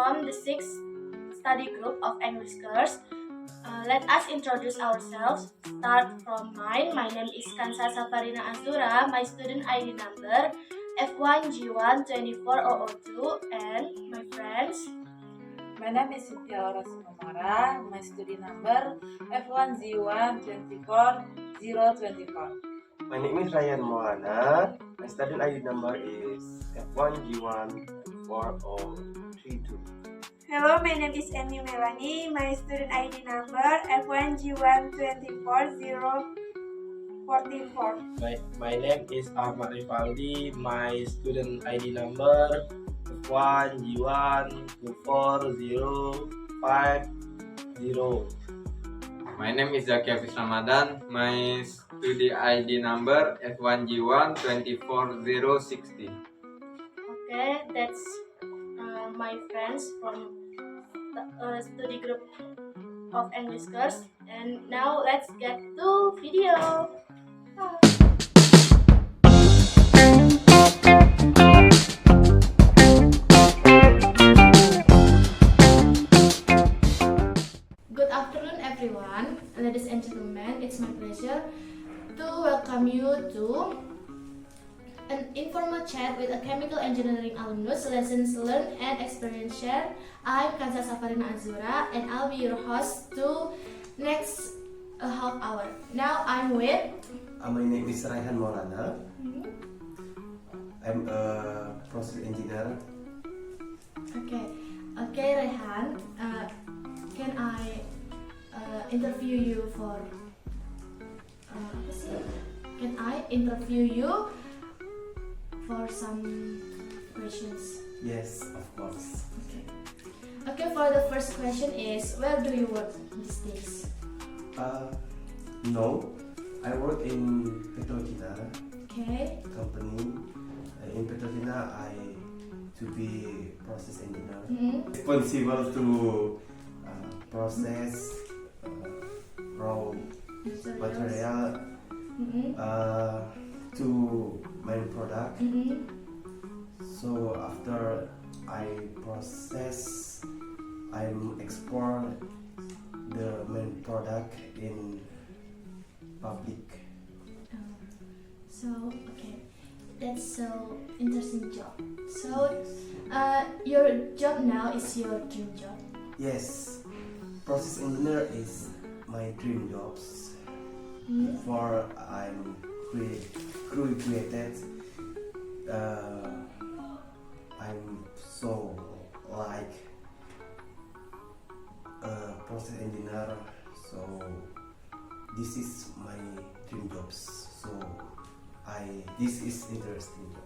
from the sixth study group of English girls. Let us introduce ourselves. Start from mine. My name is Kansa Safarina Azura. My student ID number F1G1 24002, and my friends. My name is Cynthia Laura Sinomara. My study number F1G1 24024. My name is Ryan Moana. My student ID number is F1G1 24032. Hello, my name is Emi Melanie. My student ID number F1G1 24044. My name is Ahmad Rivaldi. My student ID number F1G1 24050. My name is Zaki Hafiz Ramadan. My study ID number F1G1 24060. Okay, that's my friends from the study group of English girls. And now let's get to video. Good afternoon, everyone. Ladies and gentlemen, it's my pleasure to welcome you to an informal chat with a chemical engineering alumnus, lessons learned and experience shared. I'm Kansa Safarina Azura, and I'll be your host to next half hour. Now I'm with. My name is Raihan Maulana. I'm a process engineer. Okay, Rehan. Can I interview you for? Can I interview you for some questions? Yes, of course. Okay, for the first question is, where do you work these days? No, I work in Petrokina Okay. company. In Petrokina, I to be process engineer, Mm-hmm. responsible to process raw material Mm-hmm. to main product. Mm-hmm. So after I process, I'm export the main product in public. Okay, that's so interesting job. So, your job now is your dream job. Yes, process engineer is my dream jobs. Mm-hmm. For I'm graduated, I'm so like a process engineer. So this is my dream jobs. So this is interesting job.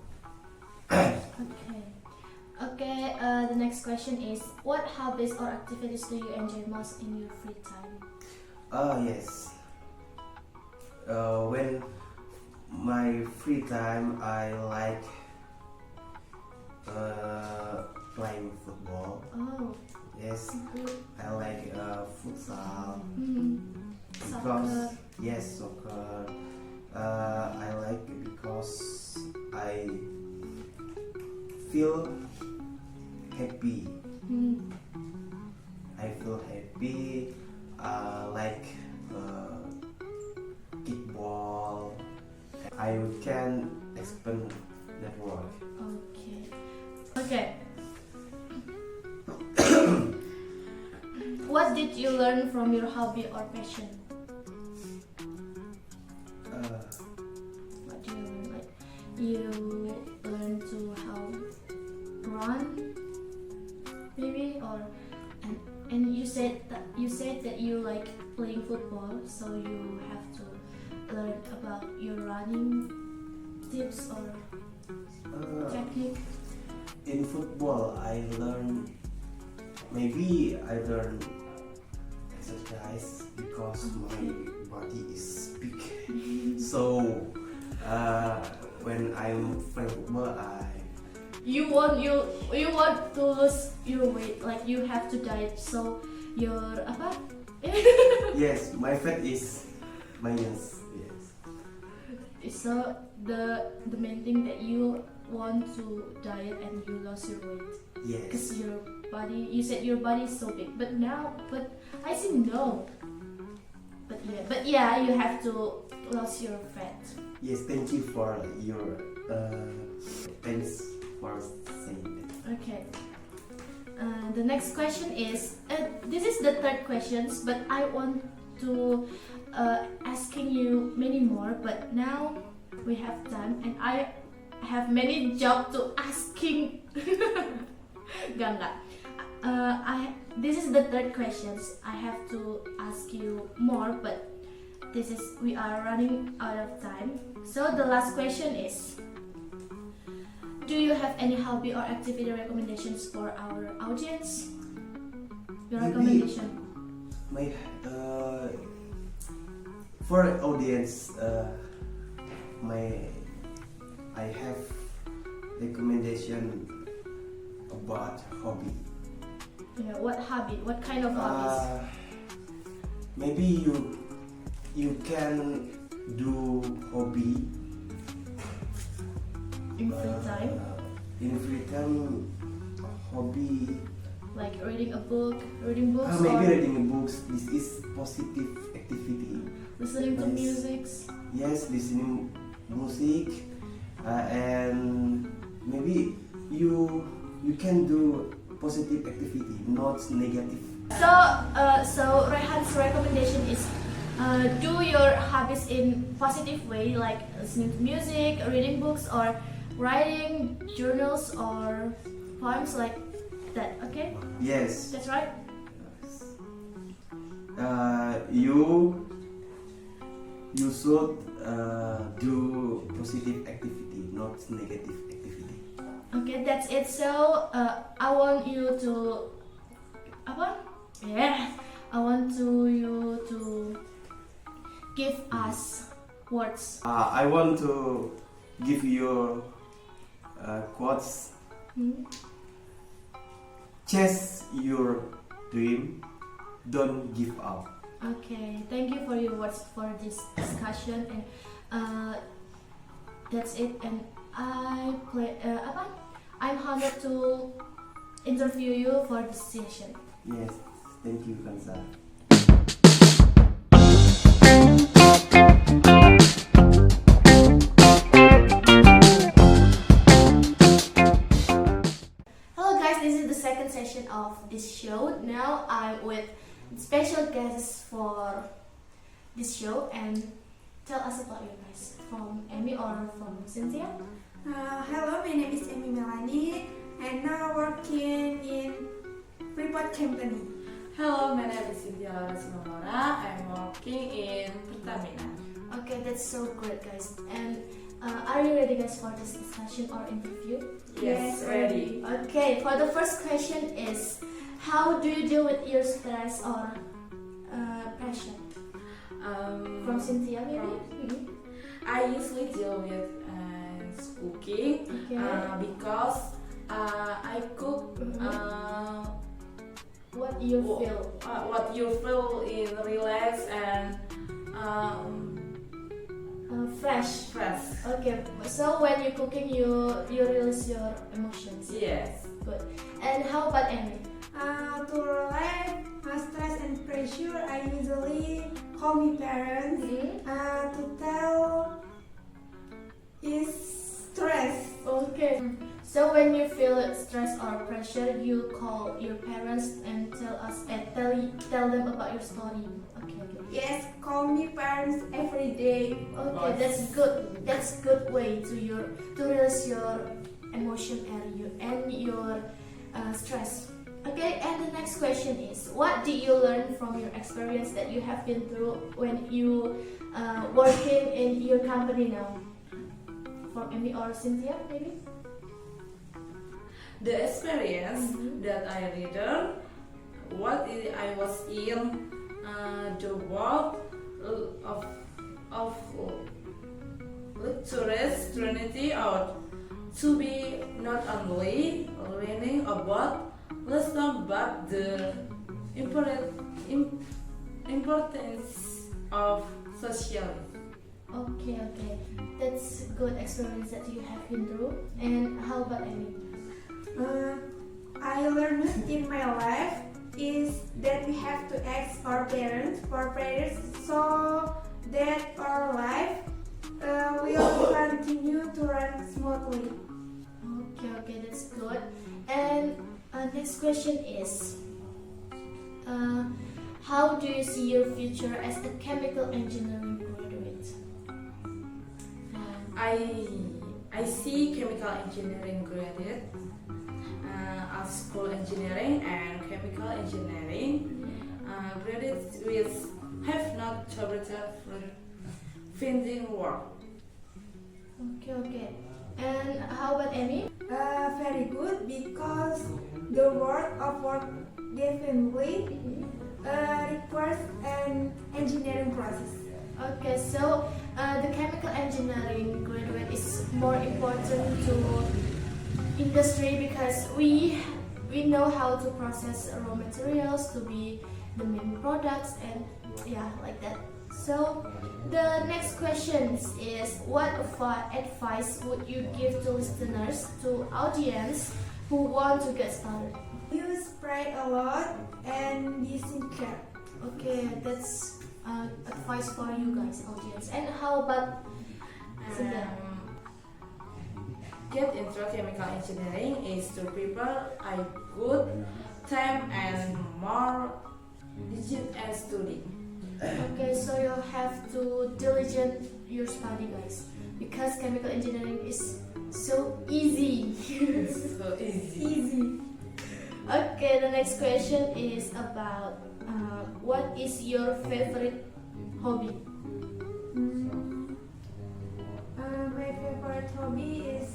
Okay. The next question is, what hobbies or activities do you enjoy most in your free time? Yes. When my free time, I like playing football. Oh, Yes, good. I like futsal. Soccer. Yes, soccer. I like it because I feel happy. I feel happy. Like kickball. I can explain that word. Okay. What did you learn from your hobby or passion? What do you learn? Like, you learn to how run, maybe, or and you said that you like playing football, so you have to learn about your running tips or technique. In football, I learn exercise because my body is big. So when I'm playing football, You want to lose your weight, like you have to diet, so your apa? yes, my fat is minus. Yes. So the main thing that you want to diet and you lost your weight Yes. because your body. You said your body is so big, but I say no. But yeah, you have to lose your fat. Yes, thank you for your thanks for saying that. Okay. The next question is this is the third questions, but I want to asking you many more. But now we have time, and I have many job to asking. Enggak. This is the third questions. I have to ask you more, but we are running out of time. So the last question is, do you have any hobby or activity recommendations for our audience? Your Maybe- recommendation. My for audience, I have recommendation about hobby. Yeah, what hobby? What kind of hobbies? Maybe you can do hobby In free time, in free time, hobby. like reading books, Maybe or reading books. This is positive activity. listening to Nice. music. Yes, listening music, and maybe you can do positive activity, not negative. So Rehan's recommendation is do your hobbies in positive way, like listening to music, reading books, or writing journals or poems like that. Okay, Yes, that's right. you should do positive activity, not negative activity. Okay, that's it. So I want you to you to give us words. I want to give you quotes. Hmm? Chase your dream. Don't give up. Okay, thank you for your words for this discussion, and that's it. And I'm honored to interview you for this session. Yes, thank you, Kansa. Hello guys, this is the second session of this show. Now I'm with special guests for this show, and tell us about you guys. From Amy or from Cynthia? Hello, my name is Amy Melanie. I'm now working in Freeport Company. Hello, my name is Cynthia Laura Sinomora. I'm working in Pertamina. Okay, that's so great, guys. And are you ready, guys, for this discussion or interview? Yes, ready. Okay, for the first question is, how do you deal with your stress or pressure? From Cynthia, maybe? Mhm. I usually deal with cooking Okay. because I cook What you feel? what you feel in relax and Fresh. fresh. Okay, so when you're cooking, you release your emotions. Yes. Good. And how about Amy? To relieve my stress and pressure, I usually call my parents to tell is stress. Okay. So when you feel stress or pressure, you call your parents and tell them about your story. Okay. Yes, call me parents every day. Okay, that's good. That's good way to release your emotion and your stress. Okay, and the next question is, what did you learn from your experience that you have been through when you working in your company now? From Amy or Cynthia, maybe? The experience that I learned, I was in the world of lecturers Trinity out to be not only learning about lesson but the importance of social. Okay, that's good experience that you have been through. And how about Amy? I learned in my life is that we have to ask our parents for prayers so that our life will continue to run smoothly. Okay, that's good. And next question is, how do you see your future as a chemical engineering graduate? I see chemical engineering graduate of school engineering and chemical engineering graduates which have not completed finishing work. Okay. And how about Amy? Very good because the world of work definitely requires an engineering process. Okay, so the chemical engineering graduate is more important to industry because we know how to process raw materials to be the main products and yeah, like that. So the next question is, what advice would you give to listeners, to audience who want to get started? Use pray a lot and be sincere. Okay, that's advice for you guys, audience. And how about Cynthia? Get into chemical engineering is to prepare a good time and more diligent and study. Okay, so you have to diligent your study, guys, because chemical engineering is so easy. So easy. Easy. Okay, the next question is about what is your favorite hobby? My favorite hobby is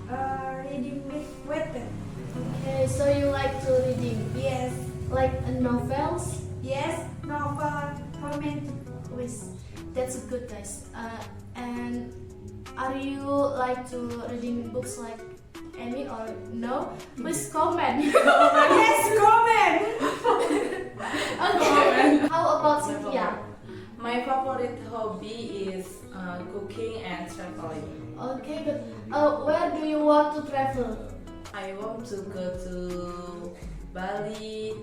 reading with Wattpad. Okay, so you like to reading, Yes, like novels? yes, novel, romantic. Yes, that's good, guys. And are you like to reading books like Amy or no? Please comment. Yes, comment. Okay. How about Cynthia? My favorite hobby is cooking and traveling. Okay, good. Where do you want to travel? I want to go to Bali,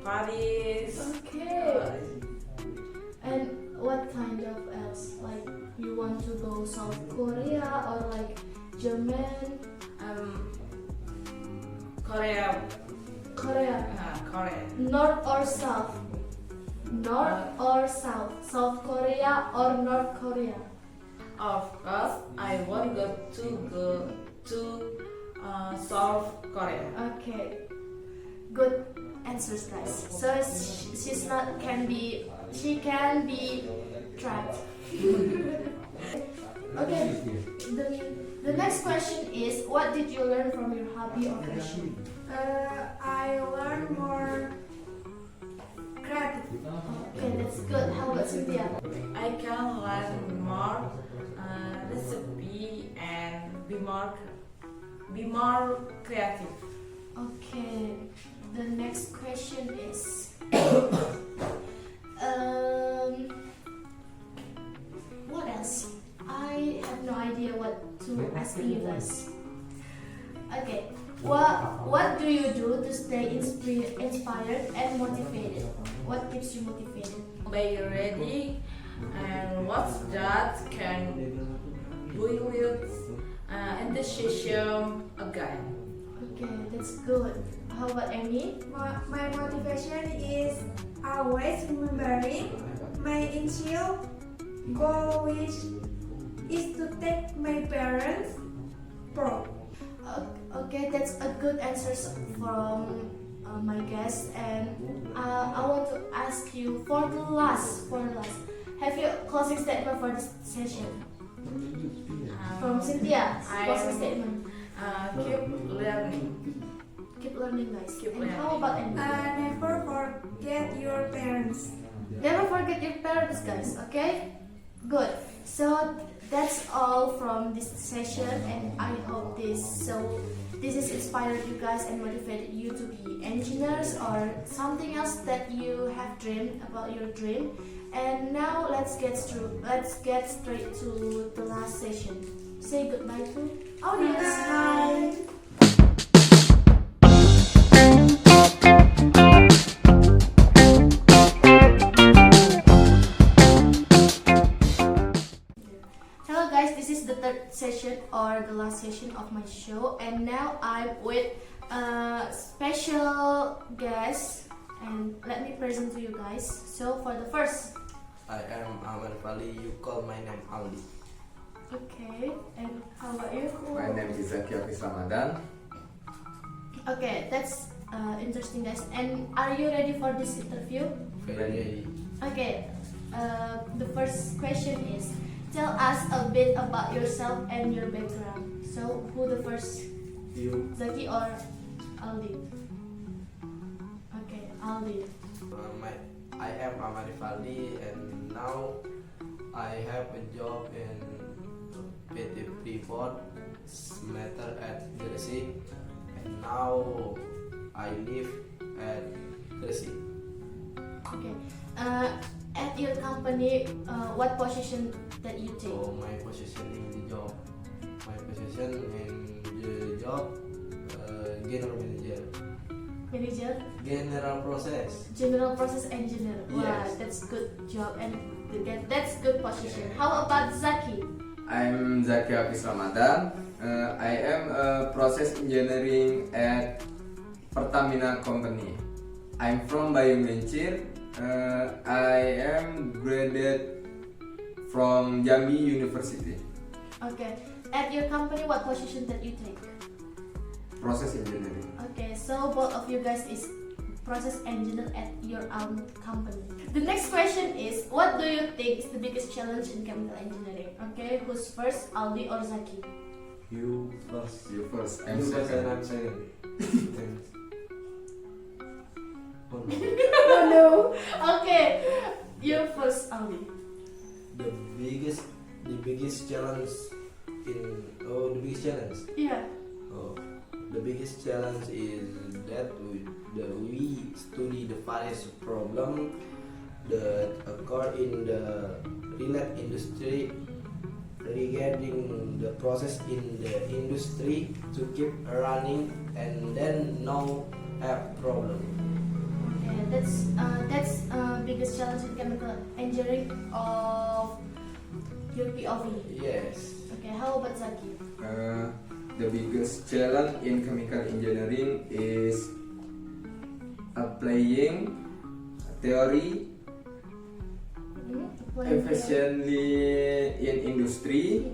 Paris. Okay. And what kind of else? Like you want to go South Korea or like German? Korea. Korea. Korea. North or South? North or South? South Korea or North Korea? Of course, I want to go to South Korea. Okay. Good answers, guys. So she can be trapped. Okay. The next question is, what did you learn from your hobby or passion? I learn more creative. Okay, that's good. How about Cynthia? I can learn more recipe and be more creative. Okay. The next question is, what else? I have no idea what to ask you guys. Okay. What do you do to stay inspired and motivated? What keeps you motivated? Be ready and what's that can build enthusiasm again. Okay, that's good. How about Amy? My motivation is always remembering my initial goal, which is to take my parents proud. Okay, that's a good answer from my guest, and I want to ask you for the last, have you a closing statement for this session? From Cynthia, closing statement. Keep learning. Keep learning, guys. Keep And learning. how about Amy? Never forget your parents. Never forget your parents, guys. Okay, good. So that's all from this session, and I hope this has inspired you guys and motivated you to be engineers or something else that you have dreamed about your dream. And now let's get straight to the last session. Say goodbye to audience. Bye. session of my show, and now I'm with a special guest, and let me present to you guys. So for the first, I am Ahmad Fali. You call my name Aldi. okay, and how about you? My name is Zaki Hafiz Ramadan. Okay, that's interesting, guys. And are you ready for this interview? Very Okay, the first question is, tell us a bit about yourself and your background. So, who the first, you. Zaki or Aldi? Okay, Aldi. I am Ahmad Fali, and now I have a job in PT Freeport Matter at Gresik, and now I live at Gresik. Okay, at your company, what position that you take? So my position in the job, general manager, Manager, general process. general process engineer. Wow, Yes. that's good job and that's good position. How about Zaki? I'm Zaki Hafiz Ramadan. I am a process engineering at Pertamina Company. I'm from Bayung Mencir. I am graduated from Jambi University. Okay, at your company, what position that you take? Process engineering. Okay, so both of you guys is process engineer at your own company. The next question is, what do you think is the biggest challenge in chemical engineering? Okay, who's first, Aldi or Zaki? You first. You first. I'm You first and second. I'm second. Oh no. Oh no. Okay, you first, Aldi. The biggest challenge the biggest challenge. Yeah. Oh, the biggest challenge is that we study the various problem that occur in the related industry regarding the process in the industry to keep running and then no have problem. Okay, that's biggest challenge in chemical engineering of your POV. Yes. Okay, how about Zaki? The biggest challenge in chemical engineering is applying theory efficiently in industry,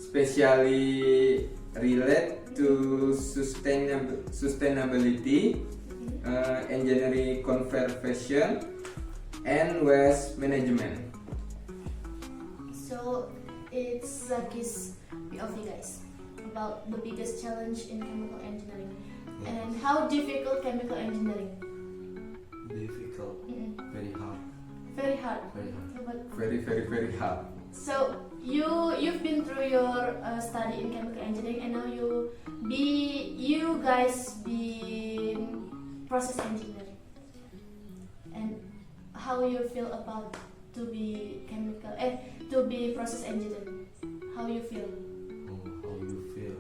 especially related to sustainability, engineering conservation, and waste management. So it's Zaki's POV, guys, about the biggest challenge in chemical engineering. And how difficult chemical engineering? Difficult. Very hard. Very hard. Very hard. How about- Very, very, very hard. So you've been through your study in chemical engineering, and now you guys be process engineering. And how you feel about to be process engineering? How you feel? Oh, how you feel?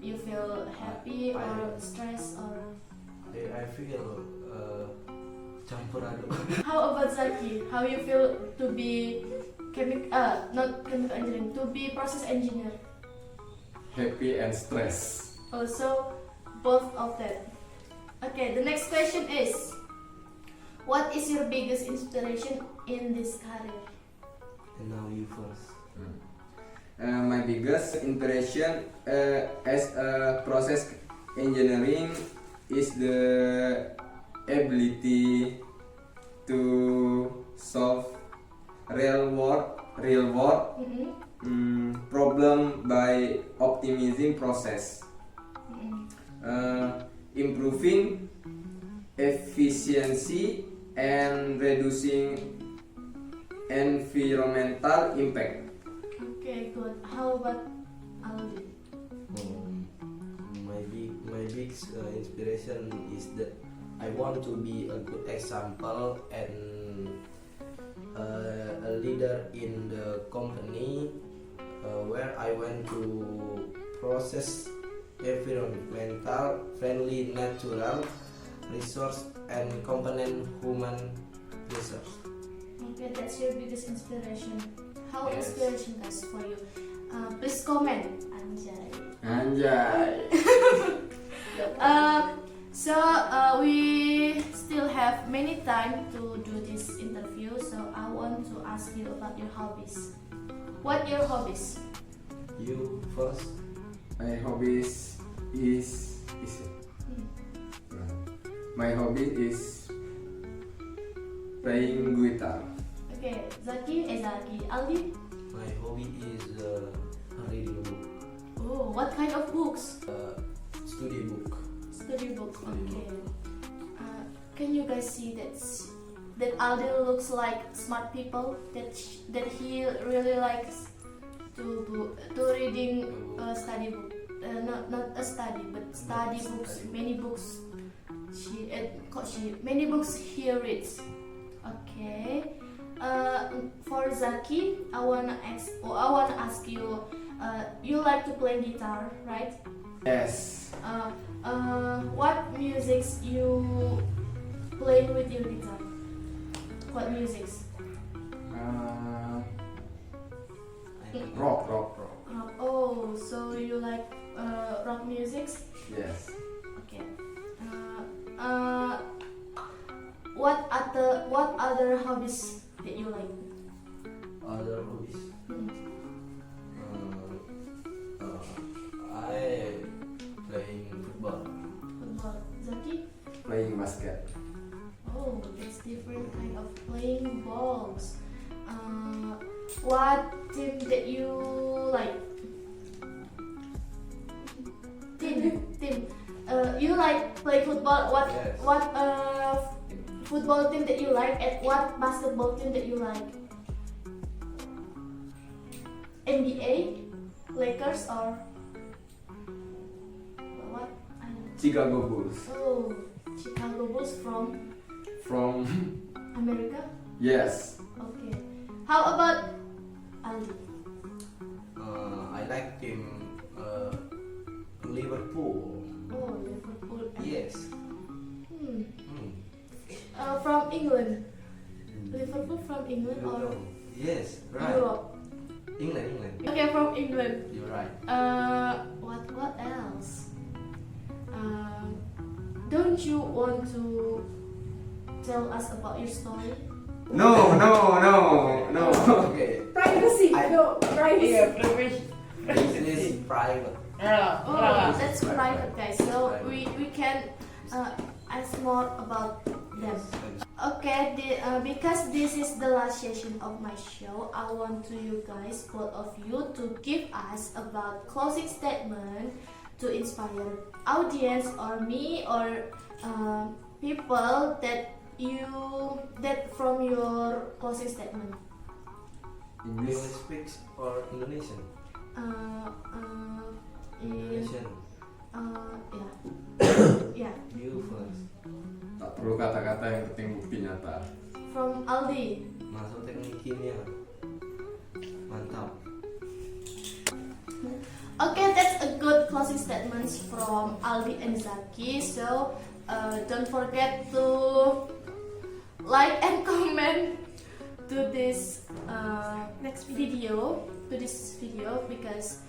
You feel happy or stressed or? I feel campur aduk. How about Zaki? How you feel to be not chemical engineering, to be process engineer? Happy and stress. Also, both of that. Okay, the next question is, what is your biggest inspiration in this career? And now you first. My biggest inspiration as a process engineering is the ability to solve real world problem by optimizing process, improving efficiency, and reducing environmental impact. Okay, good. How about Aldi? My big inspiration is that I want to be a good example and a leader in the company where I want to process environmental friendly natural resource and component human resource. Okay, that's your biggest inspiration. how Yes. inspiration guys for you. Please comment. Anjay. Anjay. We still have many time to do this interview, so I want to ask you about your hobbies. What your hobbies? You first. My hobbies is my hobby is playing guitar. Okay, Zaki, Aldi. My hobby is reading book, Oh, what kind of books? study book. Study books. Study Okay. Can you guys see that Aldi looks like smart people? That he really likes to reading study book. Not a study, but study books. Many books. Many books he reads. Okay. For Zaki, I wanna ask you. You like to play guitar, right? Yes. What musics you play with your guitar? What musics? Rock. Oh, so you like rock musics? Yes. Okay. What other hobbies that you like? Other hobbies. Hmm. I playing football. Football. Zaki? Playing basket. Oh, that's different kind of playing balls. What team that you like? Team. You like play football? Yes. What football team that you like? And what basketball team that you like? NBA, Lakers or what? I don't know. Chicago Bulls. Oh, Chicago Bulls from America. Yes. Okay. How about Aldi? I like team Liverpool. Oh, Liverpool. Yes. From England. Liverpool from England or Yes, right. Europe? England. Okay, from England. You're right. What else? Don't you want to tell us about your story? No. Okay. Privacy. No, privacy. Business private. Oh, that's private, guys. So Private. we can ask more about them. Okay, because this is the last session of my show, I want to you guys, both of you, to give us about closing statement to inspire audience or me or people that from your closing statement. You speak or Indonesian? Indonesian. Yeah. You first. Tak perlu kata-kata, yang penting bukti nyata. From Aldi. Masuk teknik kimia. Mantap. Okay, that's a good closing statements from Aldi and Zaki. So don't forget to like and comment to this next video. Because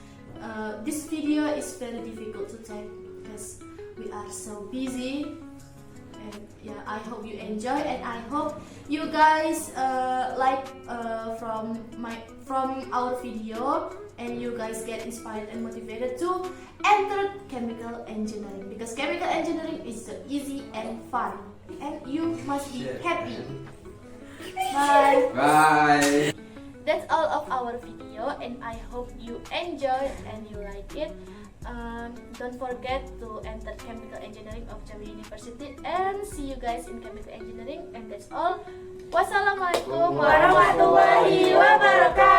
this video is very difficult to take because we are so busy. And yeah, I hope you enjoy, and I hope you guys like from our video, and you guys get inspired and motivated to enter chemical engineering, because chemical engineering is so easy and fun, and you must be happy. Bye. Bye. That's all of our video, and I hope you enjoy and you like it. Don't forget to enter chemical engineering of Jambi University, and see you guys in chemical engineering. And that's all. Wassalamualaikum warahmatullahi wabarakatuh.